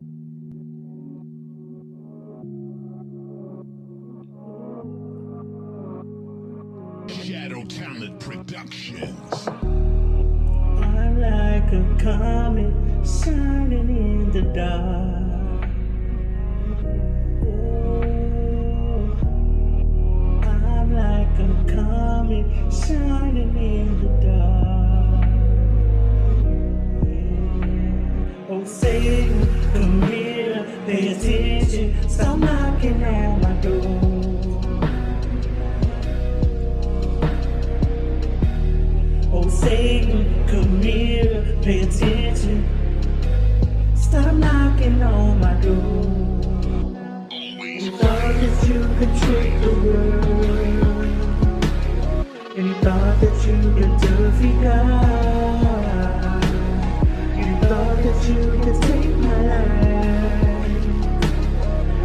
Shadow Talent Productions. I'm like a comet shining in the dark. Oh, I'm like a comet shining in the dark. Yeah. Oh, Satan, come here, pay attention, stop knocking at my door. Oh, Satan, come here, pay attention. Stop knocking on my door. You thought that you could trick the world, and you thought that you could defeat God. You thought that you could take my life,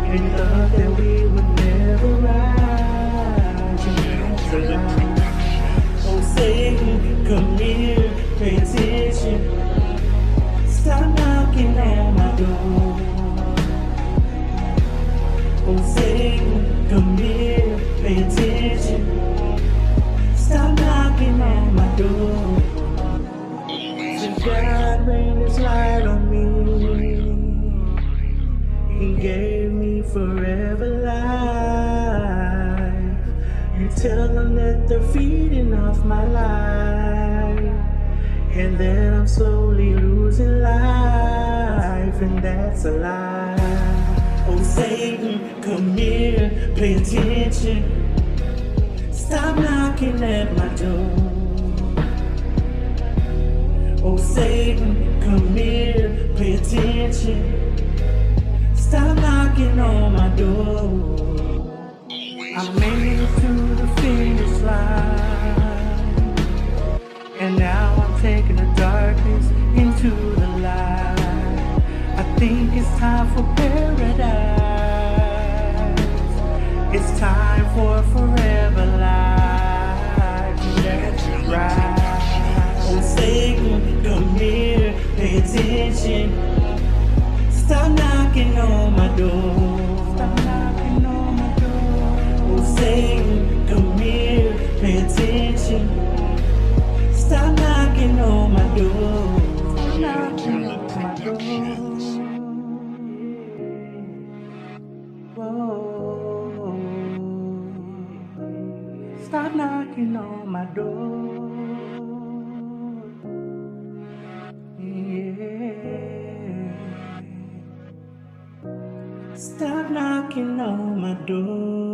and you thought that we would never rise. And that's a lie. Oh, Satan, come here, pay attention. Stop knocking at my door. Oh, Satan, come here, pay attention. Stop knocking at my door. So God rained His light on me. He gave me forever life. You tell them that they're feeding off my life, and then I'm slowly losing life, and that's a lie. Oh, Satan, come here, pay attention. Stop knocking at my door. Oh, Satan, come here, pay attention. Stop knocking on my door. I made it to the finish line, and now I'm taking the darkness into the light. I think it's time for paradise. It's time for forever life. That's right. Oh, Satan, come here, pay attention. Stop knocking on my door. Stop knocking on my door. Oh, Satan, come here, pay attention. Stop knocking on my door. Stop knocking on my door. Whoa. Stop knocking on my door. Yeah. Stop knocking on my door.